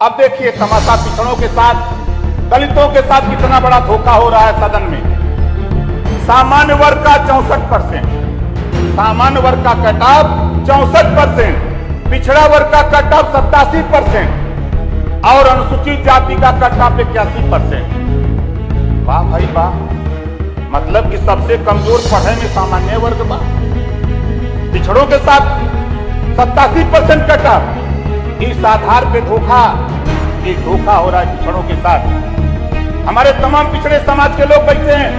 अब देखिए तमाशा पिछड़ों के साथ, दलितों के साथ कितना बड़ा धोखा हो रहा है सदन में। सामान्य वर्ग का 64%, सामान्य वर्ग का कटऑफ 64%, पिछड़ा वर्ग का कटऑफ 87% और अनुसूचित जाति का कटऑफ 81%। वाह भाई वाह, मतलब कि सबसे कमजोर पढ़े में सामान्य वर्ग बा, पिछड़ों के साथ 87% कटऑफ। इस आधार पे धोखा, एक धोखा हो रहा है पिछड़ों के साथ। हमारे तमाम पिछड़े समाज के लोग बैठे हैं,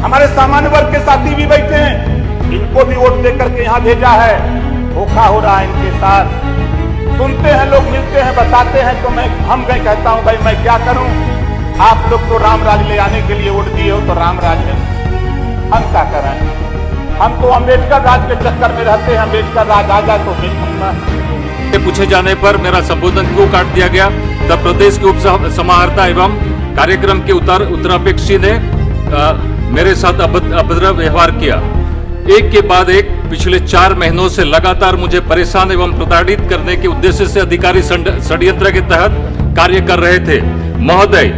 हमारे सामान्य वर्ग के साथी भी बैठे हैं, इनको भी वोट देकर के यहाँ भेजा है। धोखा हो रहा है इनके साथ। सुनते हैं लोग, मिलते हैं, बताते हैं, तो हम गए कहता हूं भाई मैं क्या करूं, आप लोग तो राम राज ले आने के लिए वोट दिए हो, तो राम राज में हम क्या करें? हम तो अम्बेडकर राज के चक्कर में रहते हैं, अम्बेडकर राज आ जाए तो पूछे जाने पर मेरा संबोधन क्यों काट दिया गया, तब प्रदेश के उप समाहर्ता एवं कार्यक्रम के उत्तरापेक्षी ने मेरे साथ अभद्र व्यवहार किया। एक के बाद एक पिछले 4 महीनों से लगातार मुझे परेशान एवं प्रताड़ित करने के उद्देश्य से अधिकारी षड्यंत्र के तहत कार्य कर रहे थे। महोदय,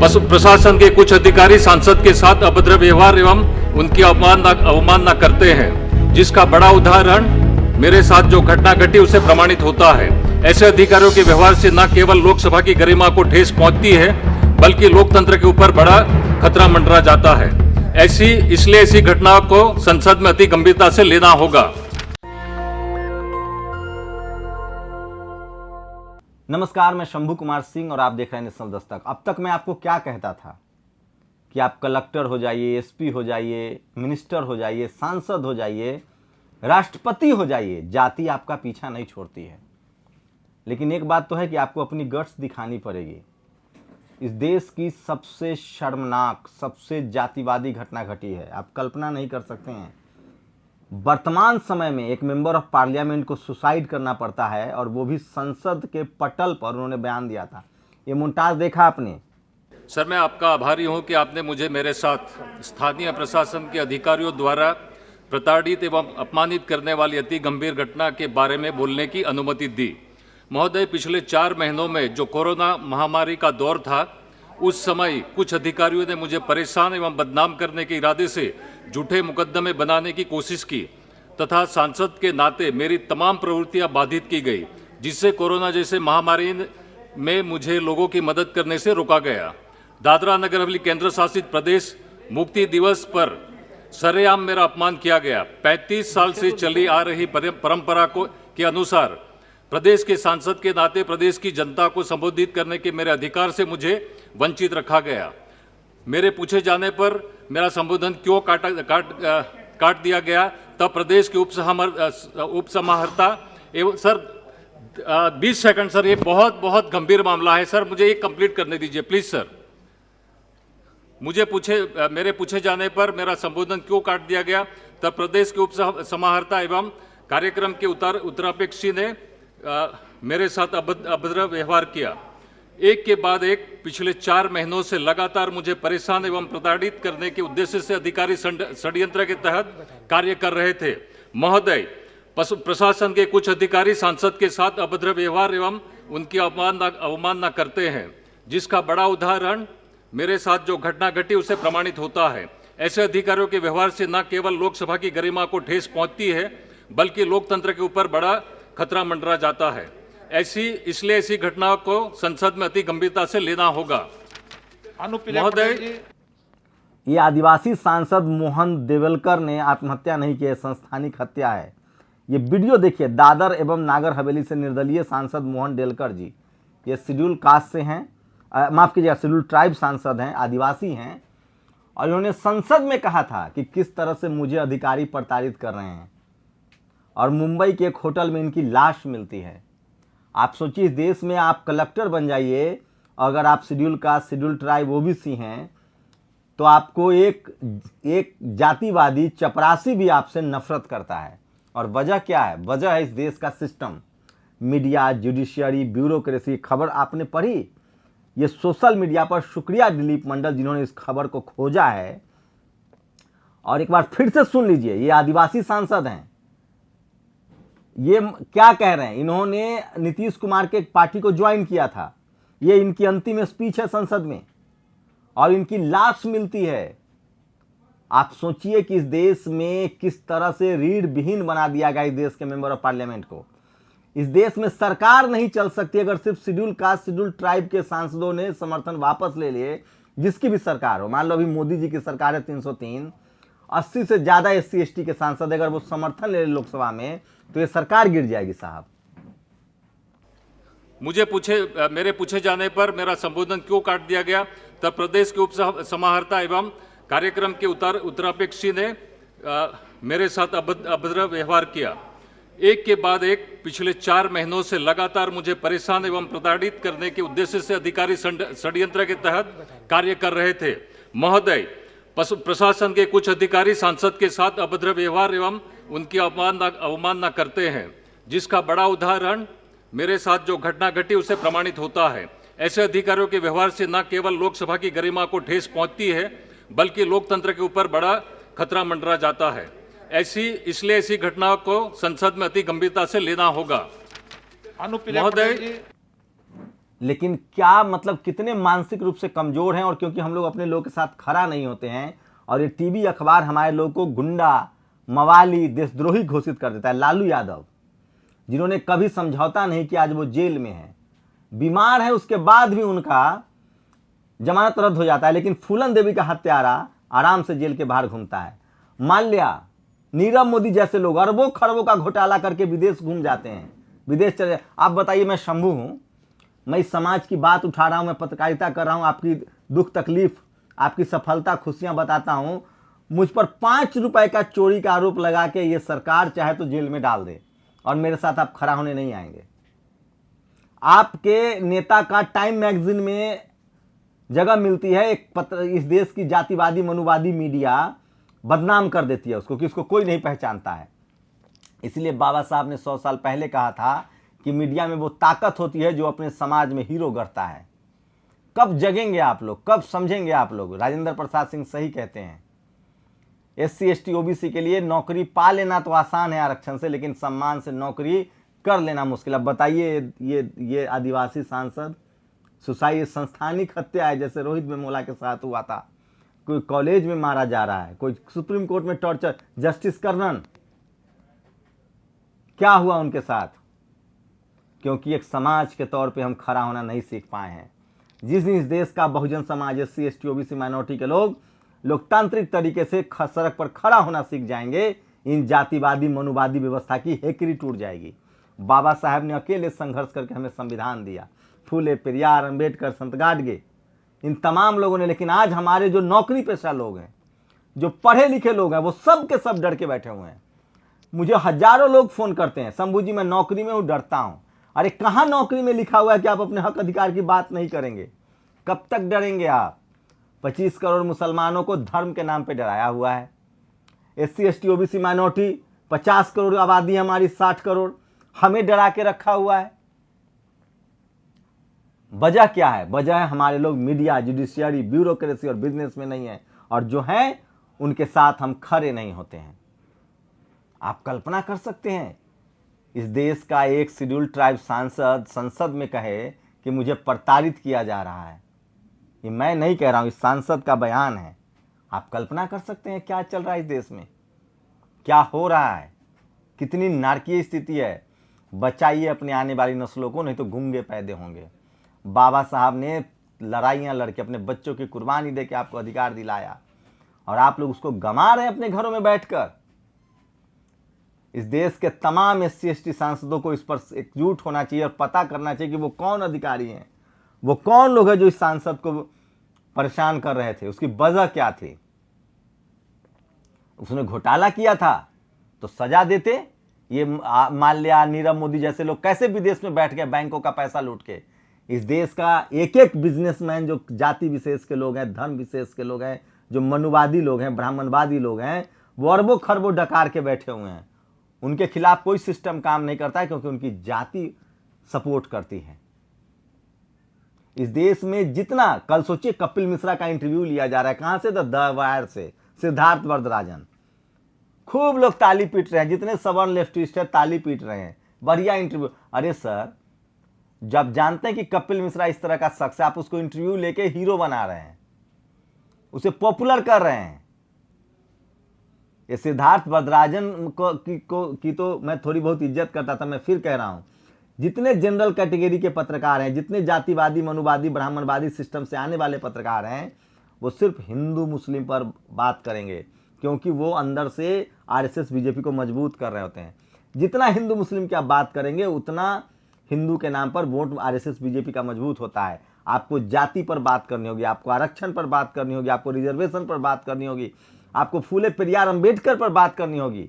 प्रशासन के कुछ अधिकारी सांसद के साथ अभद्र व्यवहार एवं उनकी अवमानना करते हैं, जिसका बड़ा उदाहरण मेरे साथ जो घटना घटी उसे प्रमाणित होता है। ऐसे अधिकारियों के व्यवहार से न केवल लोकसभा की गरिमा को ठेस पहुंचती है, बल्कि लोकतंत्र के ऊपर बड़ा खतरा मंडरा जाता है। इसलिए ऐसी घटनाओं को संसद में अति गंभीरता से लेना होगा। नमस्कार, मैं शंभू कुमार सिंह और आप देख रहे हैं नेशनल दस्तक। अब तक मैं आपको क्या कहता था कि आप कलेक्टर हो जाइए, एसपी हो जाइए, मिनिस्टर हो जाइए, सांसद हो जाइए, राष्ट्रपति हो जाइए, जाति आपका पीछा नहीं छोड़ती है। लेकिन एक बात तो है कि आपको अपनी गट्स दिखानी पड़ेगी। इस देश की सबसे शर्मनाक, सबसे जातिवादी घटना घटी है, आप कल्पना नहीं कर सकते हैं। वर्तमान समय में एक मेंबर ऑफ पार्लियामेंट को सुसाइड करना पड़ता है, और वो भी संसद के पटल पर उन्होंने बयान दिया था। ये मोन्टाज देखा आपने? सर, मैं आपका आभारी हूं कि आपने मुझे मेरे साथ स्थानीय प्रशासन के अधिकारियों द्वारा प्रताड़ित एवं अपमानित करने वाली अति गंभीर घटना के बारे में बोलने की अनुमति दी। महोदय, पिछले 4 महीनों में जो कोरोना महामारी का दौर था, उस समय कुछ अधिकारियों ने मुझे परेशान एवं बदनाम करने के इरादे से झूठे मुकदमे बनाने की कोशिश की तथा सांसद के नाते मेरी तमाम प्रवृत्तियां बाधित की गई, जिससे कोरोना जैसे महामारी में मुझे लोगों की मदद करने से रोका गया। दादरा नगर हवेली केंद्र शासित प्रदेश मुक्ति दिवस पर सरेआम मेरा अपमान किया गया। 35 साल से चली आ रही परंपरा के अनुसार प्रदेश के सांसद के नाते प्रदेश की जनता को संबोधित करने के मेरे अधिकार से मुझे वंचित रखा गया। मेरे पूछे जाने पर मेरा संबोधन क्यों काट दिया गया, तब प्रदेश के उप समाहर्ता एवं सर 20 सेकंड सर, ये बहुत गंभीर मामला है सर, मुझे ये कंप्लीट करने दीजिए प्लीज सर। मेरे पूछे जाने पर मेरा संबोधन क्यों काट दिया गया, तब प्रदेश के उप समाहर्ता एवं कार्यक्रम के उत्तरापेक्षी ने मेरे साथ अभद्र व्यवहार किया। एक के बाद एक पिछले 4 महीनों से लगातार मुझे परेशान एवं प्रताड़ित करने के उद्देश्य से अधिकारी षड्यंत्र के तहत कार्य कर रहे थे। महोदय, प्रशासन के कुछ अधिकारी सांसद के साथ अभद्र व्यवहार एवं उनकी अवमानना करते हैं, जिसका बड़ा उदाहरण मेरे साथ जो घटना घटी उसे प्रमाणित होता है। ऐसे अधिकारियों के व्यवहार से न केवल लोकसभा की गरिमा को ठेस पहुंचती है, बल्कि लोकतंत्र के ऊपर बड़ा खतरा मंडरा जाता है। इसलिए ऐसी घटनाओं को संसद में अति गंभीरता से लेना होगा। महोदय, ये आदिवासी सांसद मोहन देवलकर ने आत्महत्या नहीं की है, संस्थानिक हत्या है। ये वीडियो देखिए, दादर एवं नागर हवेली से निर्दलीय सांसद मोहन देवलकर जी, ये शेड्यूल कास्ट से हैं, माफ कीजिएगा शेड्यूल ट्राइब सांसद हैं, आदिवासी हैं, और इन्होंने संसद में कहा था कि किस तरह से मुझे अधिकारी प्रताड़ित कर रहे हैं, और मुंबई के एक होटल में इनकी लाश मिलती है। आप सोचिए, इस देश में आप कलेक्टर बन जाइए, अगर आप schedule caste, schedule tribe, OBC हैं, तो आपको एक जातिवादी चपरासी भी आपसे नफरत करता है। और वजह क्या है? वजह है इस देश का सिस्टम, मीडिया, जुडिशियरी, ब्यूरोक्रेसी। खबर आपने पढ़ी? ये सोशल मीडिया पर शुक्रिया दिलीप मंडल जिन्होंने इस खबर को खोजा है। और एक बार फिर से सुन लीजिए, ये आदिवासी सांसद हैं, ये क्या कह रहे हैं। इन्होंने नीतीश कुमार के पार्टी को ज्वाइन किया था, ये इनकी अंतिम स्पीच है संसद में और इनकी लाश मिलती है। आप सोचिए कि इस देश में किस तरह से रीढ़ विहीन बना दिया गया इस देश के मेंबर ऑफ पार्लियामेंट को। इस देश में सरकार नहीं चल सकती अगर सिर्फ शेड्यूल कास्ट शेड्यूल ट्राइब के सांसदों ने समर्थन वापस ले लिए, जिसकी भी सरकार हो। मान लो अभी मोदी जी की सरकार है 303, 80 से ज्यादा SC ST के सांसद अगर वो समर्थन ले लोकसभा में तो ये सरकार गिर जाएगी साहब। मेरे पूछे जाने पर मेरा संबोधन क्यों काट दिया गया, तब प्रदेश के उप समाहर्ता एवं कार्यक्रम के उत्तरापेक्षी ने मेरे साथ अभद्र व्यवहार किया। एक के बाद एक पिछले 4 महीनों से लगातार मुझे परेशान एवं प्रताड़ित करने के उद्देश्य से अधिकारी षड्यंत्र के तहत कार्य कर रहे थे। महोदय, प्रशासन के कुछ अधिकारी सांसद के साथ अभद्र व्यवहार एवं उनकी अवमानना करते हैं, जिसका बड़ा उदाहरण मेरे साथ जो घटना घटी उससे प्रमाणित होता है। ऐसे अधिकारियों के व्यवहार से न केवल लोकसभा की गरिमा को ठेस पहुंचती है बल्कि लोकतंत्र के ऊपर बड़ा खतरा मंडरा जाता है। इसलिए ऐसी घटनाओं को संसद में अति गंभीरता से लेना होगा। महोदय, लेकिन क्या मतलब कितने मानसिक रूप से कमजोर हैं, और क्योंकि हम लोग अपने लोग के साथ खड़ा नहीं होते हैं और ये टीवी अखबार हमारे लोग को गुंडा, मवाली, देशद्रोही घोषित कर देता है। लालू यादव जिन्होंने कभी समझौता नहीं किया, आज वो जेल में है, बीमार है, उसके बाद भी उनका जमानत रद्द हो जाता है, लेकिन फूलन देवी का हत्यारा आराम से जेल के बाहर घूमता है। माल्या, नीरव मोदी जैसे लोग अरबों खरबों का घोटाला करके विदेश घूम जाते हैं, विदेश चले। आप बताइए, मैं शंभू हूं, मैं इस समाज की बात उठा रहा हूं, मैं पत्रकारिता कर रहा हूं, आपकी दुख तकलीफ, आपकी सफलता खुशियां बताता हूं। मुझ पर 5 रुपए का चोरी का आरोप लगा के ये सरकार चाहे तो जेल में डाल दे और मेरे साथ आप खड़ा होने नहीं आएंगे। आपके नेता का टाइम मैगजीन में जगह मिलती है, एक पत्र, इस देश की जातिवादी मनुवादी मीडिया बदनाम कर देती है उसको कि इसको कोई नहीं पहचानता है। इसलिए बाबा साहब ने 100 साल पहले कहा था कि मीडिया में वो ताकत होती है जो अपने समाज में हीरो गढ़ता है। कब जगेंगे आप लोग, कब समझेंगे आप लोग? राजेंद्र प्रसाद सिंह सही कहते हैं, SC ST OBC के लिए नौकरी पा लेना तो आसान है आरक्षण से, लेकिन सम्मान से नौकरी कर लेना मुश्किल। अब बताइए, ये आदिवासी सांसद सुसाई संस्थानिक हत्या है, जैसे रोहित वेमुला के साथ हुआ था, कोई कॉलेज में मारा जा रहा है, कोई सुप्रीम कोर्ट में टॉर्चर। जस्टिस कर्णन, क्या हुआ उनके साथ? क्योंकि एक समाज के तौर पे हम खड़ा होना नहीं सीख पाए हैं। जिस दिन इस देश का Bahujan Samaj, SC ST OBC minority के लोग लोकतांत्रिक तरीके से सड़क पर खड़ा होना सीख जाएंगे, इन जातिवादी मनुवादी व्यवस्था की हेकड़ी टूट जाएगी। बाबा साहब ने अकेले संघर्ष करके हमें संविधान दिया, फूले, पेरियार, अंबेडकर, संत गाडगे, इन तमाम लोगों ने। लेकिन आज हमारे जो नौकरी पेशा लोग हैं, जो पढ़े लिखे लोग हैं, वो सब के सब डर के बैठे हुए हैं। मुझे हजारों लोग फोन करते हैं, शंभू जी मैं नौकरी में हूं, डरता हूं। अरे कहां नौकरी में लिखा हुआ है कि आप अपने हक अधिकार की बात नहीं करेंगे? कब तक डरेंगे आप? 25 करोड़ मुसलमानों को धर्म के नाम पे डराया हुआ है। SC ST OBC minority 50 crore आबादी हमारी, 60 करोड़, हमें डरा के रखा हुआ है। वजह क्या है? वजह है हमारे लोग मीडिया, जुडिशियरी, ब्यूरोक्रेसी और बिजनेस में नहीं है, और जो हैं उनके साथ हम खड़े नहीं होते हैं। आप कल्पना कर सकते हैं, इस देश का एक शेड्यूल ट्राइब सांसद संसद में कहे कि मुझे प्रताड़ित किया जा रहा है। ये मैं नहीं कह रहा हूं, इस सांसद का बयान है। आप कल्पना कर सकते हैं क्या चल रहा है इस देश में, क्या हो रहा है, कितनी नारकीय स्थिति है। बचाइए अपने आने वाली नस्लों को, नहीं तो गूंगे पैदे होंगे। बाबा साहब ने लड़ाइयां लड़के अपने बच्चों की कुर्बानी देके आपको अधिकार दिलाया, और आप लोग उसको गंवा रहे हैं अपने घरों में बैठकर। इस देश के तमाम SC ST सांसदों को इस पर एकजुट होना चाहिए और पता करना चाहिए कि वो कौन अधिकारी हैं, वो कौन लोग हैं जो इस सांसद को परेशान कर रहे थे, उसकी वजह क्या थी। उसने घोटाला किया था तो सजा देते। ये माल्या, नीरव मोदी जैसे लोग कैसे विदेश में बैठ गए बैंकों का पैसा लूट के। इस देश का एक एक बिजनेसमैन जो जाति विशेष के लोग हैं, धर्म विशेष के लोग हैं, जो मनुवादी लोग हैं, ब्राह्मणवादी लोग हैं, वो अरबों खरबों डकार के बैठे हुए हैं। उनके खिलाफ कोई सिस्टम काम नहीं करता है क्योंकि उनकी जाति सपोर्ट करती है। इस देश में जितना, कल सोचिए कपिल मिश्रा का इंटरव्यू लिया जा रहा है, कहां से? द वायर से, सिद्धार्थ वरदराजन। खूब लोग ताली पीट रहे हैं, जितने सवर्ण लेफ्टिस्ट है ताली पीट रहे हैं, बढ़िया इंटरव्यू। अरे सर, जब जानते हैं कि कपिल मिश्रा इस तरह का शख्स है, आप उसको इंटरव्यू लेके हीरो बना रहे हैं, उसे पॉपुलर कर रहे हैं। ये सिद्धार्थ वरदराजन की तो मैं थोड़ी बहुत इज्जत करता था, मैं फिर कह रहा हूं, जितने जनरल कैटेगरी के पत्रकार हैं, जितने जातिवादी, मनुवादी, ब्राह्मणवादी सिस्टम से आने वाले पत्रकार हैं, वो सिर्फ हिंदू मुस्लिम पर बात करेंगे, क्योंकि वो अंदर से आरएसएस बीजेपी को मजबूत कर रहे होते हैं। जितना हिंदू मुस्लिम की आप बात करेंगे, उतना हिंदू के नाम पर वोट आरएसएस बीजेपी का मजबूत होता है। आपको जाति पर बात करनी होगी, आपको आरक्षण पर बात करनी होगी, आपको रिजर्वेशन पर बात करनी होगी, आपको फूले पेरियार अंबेडकर पर बात करनी होगी।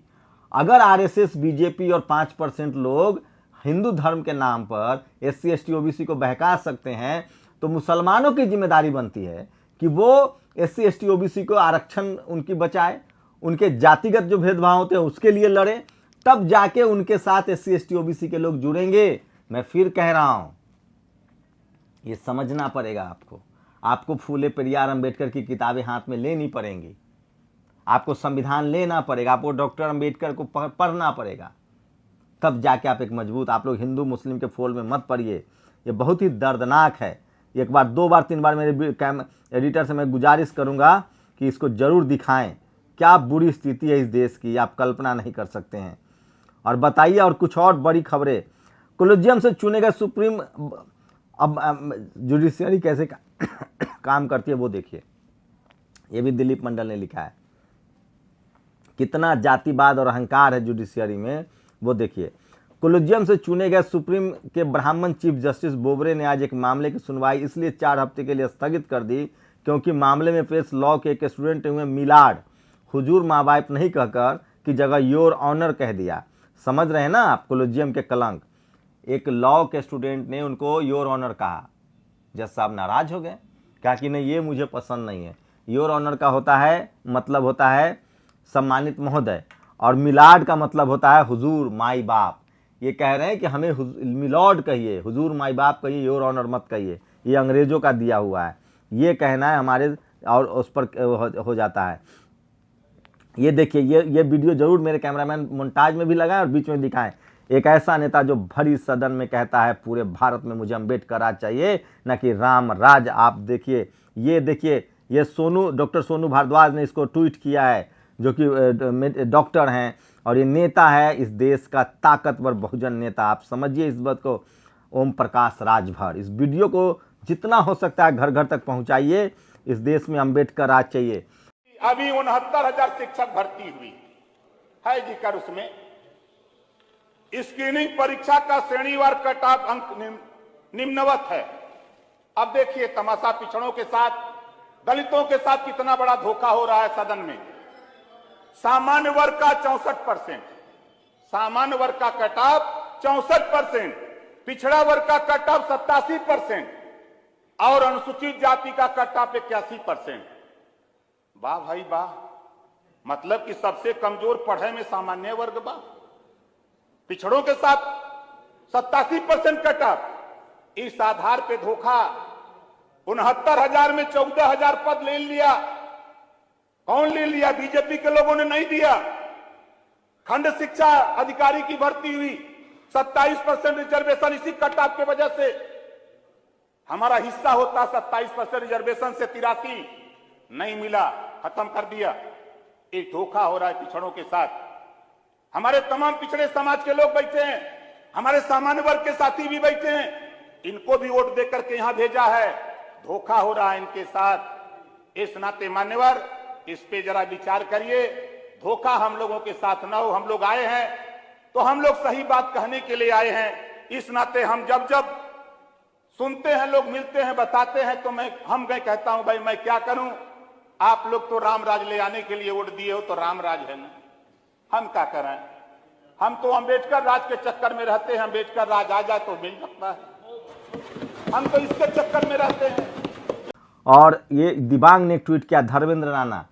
अगर आरएसएस बीजेपी और 5% लोग हिंदू धर्म के नाम पर एससी एसटी ओबीसी को बहका सकते हैं, तो मुसलमानों की जिम्मेदारी बनती है कि वो एससी एसटी ओबीसी को आरक्षण उनकी बचाए, उनके जातिगत जो भेदभाव होते हैं उसके लिए लड़े, तब जाके उनके साथ एससी एसटी ओबीसी के लोग जुड़ेंगे। मैं फिर कह रहा हूं, ये समझना पड़ेगा आपको फूले पेरियार अंबेडकर की किताबें हाथ में लेनी पड़ेंगी, आपको संविधान लेना पड़ेगा, आपको डॉक्टर अंबेडकर को पढ़ना पड़ेगा, तब जाके आप एक मजबूत, आप लोग हिंदू मुस्लिम के फोल में मत पड़िए। ये बहुत ही दर्दनाक है। एक बार, 2 बार, 3 बार मेरे एडिटर से मैं गुजारिश करूंगा कि इसको जरूर दिखाएं। क्या बुरी स्थिति है इस देश की, आप कल्पना नहीं कर सकते हैं। और बताइए, और कुछ और बड़ी खबरें, कोलिजियम से चुने गए सुप्रीम, अब जुडिशियरी कैसे काम करती है वो देखिए। ये भी दिलीप मंडल ने लिखा है। कितना जातिवाद और अहंकार है जुडिशियरी में, वो देखिए। कोलिजियम से चुने गए सुप्रीम के ब्राह्मण चीफ जस्टिस बोबड़े ने आज एक मामले की सुनवाई इसलिए 4 हफ्ते के लिए स्थगित कर दी क्योंकि मामले में पेश लॉ के एक स्टूडेंट हुए मिलाड हुजूर माँ बाप नहीं कहकर की जगह योर ऑनर कह दिया। समझ रहे हैं ना आप कोलिजियम के कलंक। एक लॉ के स्टूडेंट ने उनको योर ऑनर कहा। जज साहब नाराज हो गए, कहा कि नहीं, ये मुझे पसंद नहीं है। योर ऑनर का होता है, मतलब होता है सम्मानित महोदय, और मिलाड का मतलब होता है हुजूर माई बाप। ये कह रहे हैं कि हमें मिलॉर्ड कहिए, हुजूर माई बाप कहिए, योर ऑनर मत कहिए। ये अंग्रेजों का दिया हुआ है, ये कहना है हमारे, और उस पर हो जाता है। ये देखिए, ये वीडियो जरूर मेरे कैमरामैन मोन्टाज में भी लगाएं और बीच में दिखाएं। एक ऐसा नेता जो भरी सदन में कहता है पूरे भारत में मुझे अम्बेडकर राज चाहिए, न कि राम राज। आप देखिए, ये देखिए, ये डॉक्टर सोनू भारद्वाज ने इसको ट्वीट किया है, जो कि डॉक्टर हैं और ये नेता है इस देश का ताकतवर बहुजन नेता। आप समझिए इस बात को। ओम प्रकाश राजभर, इस वीडियो को जितना हो सकता है घर घर तक पहुंचाइए। इस देश में अम्बेडकर राज चाहिए। अभी 69,000 शिक्षक भर्ती हुई है जिक्र उसमें। स्क्रीनिंग परीक्षा का श्रेणीवार कट ऑफ अंक निम्नवत है। अब देखिए तमाशा, पिछड़ों के साथ, दलितों के साथ कितना बड़ा धोखा हो रहा है सदन में। सामान्य वर्ग का 64%, सामान्य वर्ग का कट ऑफ 64%, पिछड़ा वर्ग का कट ऑफ 87% और अनुसूचित जाति का कट ऑफ 81%। वाह भाई वाह, मतलब कि सबसे कमजोर पढ़े में सामान्य वर्ग बा। पिछड़ों के साथ 87% कट ऑफ। इस आधार पे धोखा 69,000 में 14,000 पद ले लिया। कौन ले लिया? बीजेपी के लोगों ने नहीं दिया। खंड शिक्षा अधिकारी की भर्ती हुई, 27% रिजर्वेशन इसी कट ऑफ के वजह से। हमारा हिस्सा होता 27% रिजर्वेशन से 83 नहीं मिला, खत्म कर दिया। एक धोखा हो रहा है पिछड़ों के साथ। हमारे तमाम पिछड़े समाज के लोग बैठे हैं, हमारे सामान्य वर्ग के साथी भी बैठे हैं, इनको भी वोट देकर के यहां भेजा है। धोखा हो रहा है इनके साथ। इस नाते मान्यवर, इस पे जरा विचार करिए। धोखा हम लोगों के साथ ना हो। हम लोग आए हैं तो हम लोग सही बात कहने के लिए आए हैं। इस नाते हम जब जब सुनते हैं, लोग मिलते हैं, बताते हैं, तो मैं कहता हूं भाई मैं क्या करूं। आप लोग तो राम राज ले आने के लिए वोट दिए हो, तो राम राज है ना, हम क्या करें। हम तो अम्बेडकर राज के चक्कर में रहते हैं। अम्बेडकर राज आ जाए तो मिल सकता है, हम तो इसके चक्कर में रहते हैं। और ये दिबांग ने ट्वीट किया, धर्मेंद्र राणा।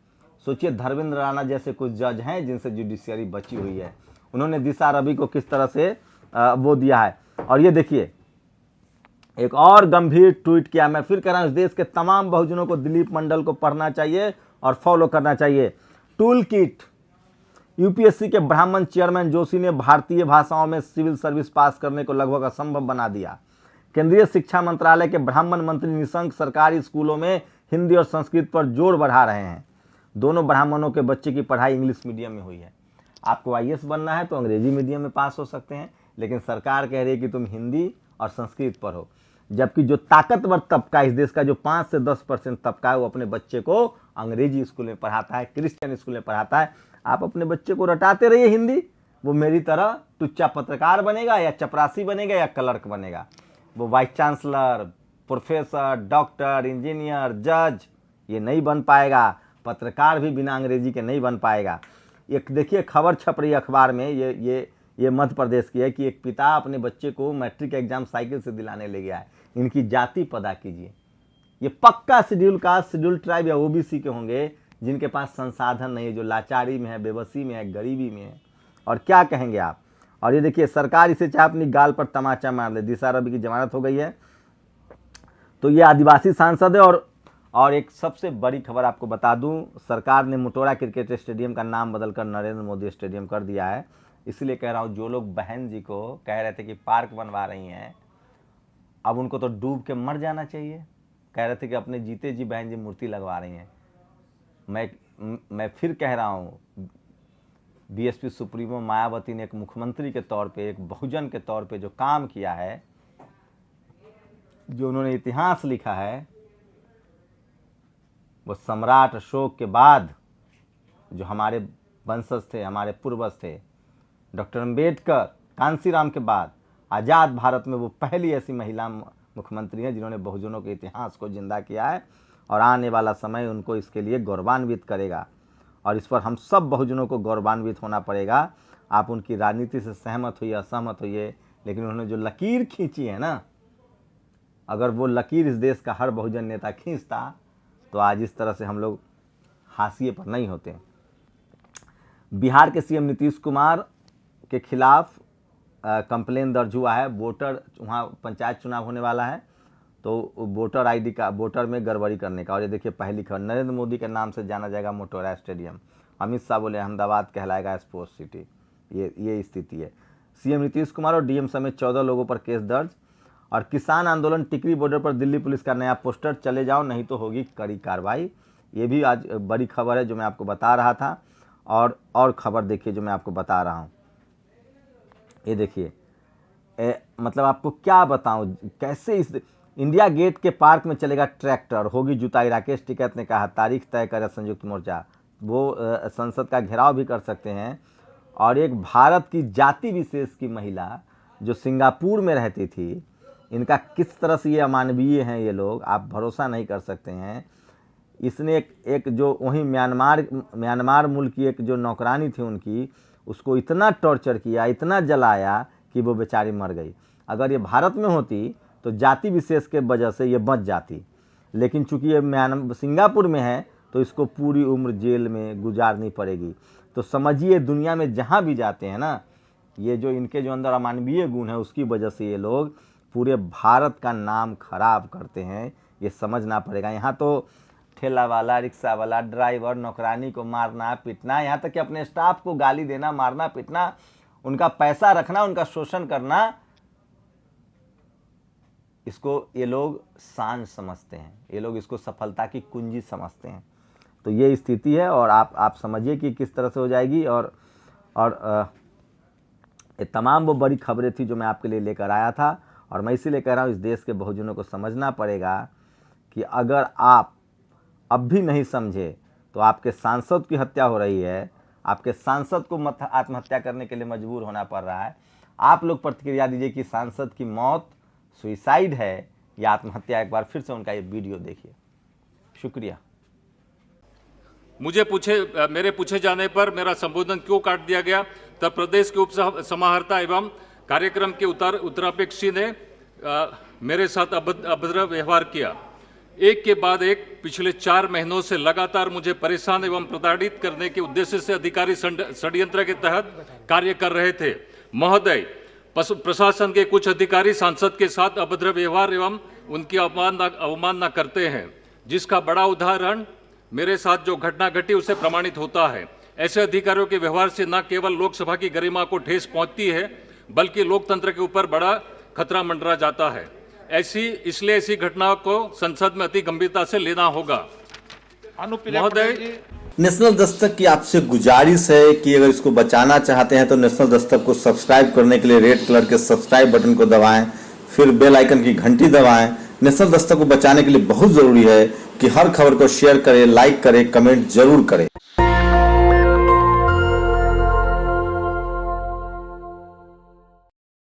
सोचिए, धर्मेंद्र राणा जैसे कुछ जज हैं जिनसे जुडिशियरी बची हुई है, उन्होंने दिशा रवि को किस तरह से वो दिया है। और ये देखिए, एक और गंभीर ट्वीट किया। मैं फिर कह रहा हूं, इस देश के तमाम बहुजनों को दिलीप मंडल को पढ़ना चाहिए और फॉलो करना चाहिए। Tool kit. यूपीएससी के ब्राह्मण चेयरमैन जोशी ने भारतीय भाषाओं में सिविल सर्विस पास करने को लगभग असंभव बना दिया। केंद्रीय शिक्षा मंत्रालय के ब्राह्मण मंत्री निशंक सरकारी स्कूलों में हिंदी और संस्कृत पर जोर बढ़ा रहे हैं। दोनों ब्राह्मणों के बच्चे की पढ़ाई इंग्लिश मीडियम में हुई है। आपको आईएएस बनना है तो अंग्रेजी मीडियम में पास हो सकते हैं, लेकिन सरकार कह रही है कि तुम हिंदी और संस्कृत पढ़ो। जबकि जो ताकतवर तबका इस देश का, जो 5 से 10% तबका है, वो अपने बच्चे को अंग्रेजी स्कूल में पढ़ाता है, क्रिश्चियन स्कूल में पढ़ाता है। आप अपने बच्चे को रटाते रहिए हिंदी, वो मेरी तरह टुच्चा पत्रकार बनेगा या चपरासी बनेगा या क्लर्क बनेगा। वो vice chancellor, professor, doctor, engineer, जज ये नहीं बन पाएगा। पत्रकार भी बिना अंग्रेजी के नहीं बन पाएगा। एक देखिए खबर छप रही अखबार में, ये मध्य प्रदेश की है कि एक पिता अपने बच्चे को मैट्रिक एग्जाम साइकिल से दिलाने ले गया है। इनकी जाति पता कीजिए। ये पक्का शेड्यूल कास्ट, शेड्यूल ट्राइब या ओबीसी के होंगे जिनके पास संसाधन नहीं है, जो लाचारी में है, बेबसी में है, गरीबी में है। और क्या कहेंगे आप। और ये देखिए सरकार इसे चाहे अपनी गाल पर तमाचा मार ले। दिशा रवि की जमानत हो गई है। तो ये आदिवासी सांसद है। और एक सबसे बड़ी खबर आपको बता दूं, सरकार ने मोटेरा क्रिकेट स्टेडियम का नाम बदलकर नरेंद्र मोदी स्टेडियम कर दिया है। इसलिए कह रहा हूं, जो लोग बहन जी को कह रहे थे कि पार्क बनवा रही हैं, अब उनको तो डूब के मर जाना चाहिए। कह रहे थे कि अपने जीते जी बहन जी मूर्ति लगवा रही हैं। मैं फिर कह रहा हूं, बीएसपी सुप्रीमो मायावती ने एक मुख्यमंत्री के तौर पे, एक बहुजन के तौर पे जो काम किया है, जो उन्होंने इतिहास लिखा है, वो सम्राट अशोक के बाद जो हमारे वंशज थे, हमारे पूर्वज थे, डॉक्टर अम्बेडकर, कांसीराम के बाद आज़ाद भारत में वो पहली ऐसी महिला मुख्यमंत्री हैं जिन्होंने बहुजनों के इतिहास को जिंदा किया है। और आने वाला समय उनको इसके लिए गौरवान्वित करेगा। और इस पर हम सब बहुजनों को गौरवान्वित होना पड़ेगा। आप उनकी राजनीति से सहमत होइए, असहमत होइए, लेकिन उन्होंने जो लकीर खींची है ना, अगर वो लकीर इस देश का हर बहुजन नेता खींचता तो आज इस तरह से हम लोग हाशिए पर नहीं होते। बिहार के सीएम नीतीश कुमार के खिलाफ कंप्लेन दर्ज हुआ है। वोटर, वहाँ पंचायत चुनाव होने वाला है, तो वोटर आईडी का, वोटर में गड़बड़ी करने का। और ये देखिए पहली खबर, नरेंद्र मोदी के नाम से जाना जाएगा मोटेरा स्टेडियम। अमित शाह बोले अहमदाबाद कहलाएगा स्पोर्ट्स सिटी। ये स्थिति है। सीएम नीतीश कुमार और डीएम समेत 14 लोगों पर केस दर्ज। और किसान आंदोलन टिकरी बॉर्डर पर दिल्ली पुलिस का नया पोस्टर, चले जाओ नहीं तो होगी कड़ी कार्रवाई। ये भी आज बड़ी खबर है जो मैं आपको बता रहा था। और खबर देखिए जो मैं आपको बता रहा हूँ, ये देखिए, मतलब आपको क्या बताऊं, कैसे इस इंडिया गेट के पार्क में चलेगा ट्रैक्टर, होगी जुताई। राकेश टिकैत ने कहा तारीख तय करे संयुक्त मोर्चा। वो संसद का घेराव भी कर सकते हैं। और एक भारत की जाति विशेष की महिला जो सिंगापुर में रहती थी, इनका किस तरह से ये अमानवीय हैं ये लोग, आप भरोसा नहीं कर सकते हैं। इसने एक जो वहीं म्यांमार मुल्क की एक जो नौकरानी थी उनकी, उसको इतना टॉर्चर किया, इतना जलाया कि वो बेचारी मर गई। अगर ये भारत में होती तो जाति विशेष के वजह से ये बच जाती, लेकिन चूंकि ये सिंगापुर में है तो इसको पूरी उम्र जेल में गुजारनी पड़ेगी। तो समझिए दुनिया में जहाँ भी जाते हैं ना, ये जो इनके जो अंदर अमानवीय गुण है उसकी वजह से ये लोग पूरे भारत का नाम खराब करते हैं। ये समझना पड़ेगा। यहाँ तो ठेला वाला, रिक्शा वाला, ड्राइवर, नौकरानी को मारना पीटना, यहाँ तक कि अपने स्टाफ को गाली देना, मारना पीटना, उनका पैसा रखना, उनका शोषण करना, इसको ये लोग शान समझते हैं। ये लोग इसको सफलता की कुंजी समझते हैं। तो ये स्थिति है। और आप समझिए कि किस तरह से हो जाएगी। और ये तमाम वो बड़ी खबरें थी जो मैं आपके लिए लेकर आया था। और मैं इसीलिए कह रहा हूँ, इस देश के बहुजनों को समझना पड़ेगा कि अगर आप अब भी नहीं समझे तो आपके सांसद की हत्या हो रही है, आपके सांसद को आत्महत्या करने के लिए मजबूर होना पड़ रहा है। आप लोग प्रतिक्रिया दीजिए कि सांसद की मौत सुइसाइड है या आत्महत्या। एक बार फिर से उनका ये वीडियो देखिए। शुक्रिया। मेरे पूछे जाने पर मेरा संबोधन क्यों काट दिया गया, तब प्रदेश के उप समाहर्ता एवं कार्यक्रम के उत्तरापेक्षी ने मेरे साथ अभद्र व्यवहार किया। एक के बाद एक पिछले 4 महीनों से लगातार मुझे परेशान एवं प्रताड़ित करने के उद्देश्य से अधिकारी षड्यंत्र के तहत कार्य कर रहे थे। महोदय, प्रशासन के कुछ अधिकारी सांसद के साथ अभद्र व्यवहार एवं उनकी अवमानना करते हैं, जिसका बड़ा उदाहरण मेरे साथ जो घटना घटी उससे प्रमाणित होता है। ऐसे अधिकारियों के व्यवहार से न केवल लोकसभा की गरिमा को ठेस पहुंचती है, बल्कि लोकतंत्र के ऊपर बड़ा खतरा मंडरा जाता है। इसलिए ऐसी घटनाओं को संसद में अति गंभीरता से लेना होगा। अनुप्रिया महोदय, पटेल जी। नेशनल दस्तक की आपसे गुजारिश है कि अगर इसको बचाना चाहते हैं तो नेशनल दस्तक को सब्सक्राइब करने के लिए रेड कलर के सब्सक्राइब बटन को दबाएं, फिर बेल आइकन की घंटी दबाएं। नेशनल दस्तक को बचाने के लिए बहुत जरूरी है कि हर खबर को शेयर करें, लाइक करें, कमेंट जरूर करें।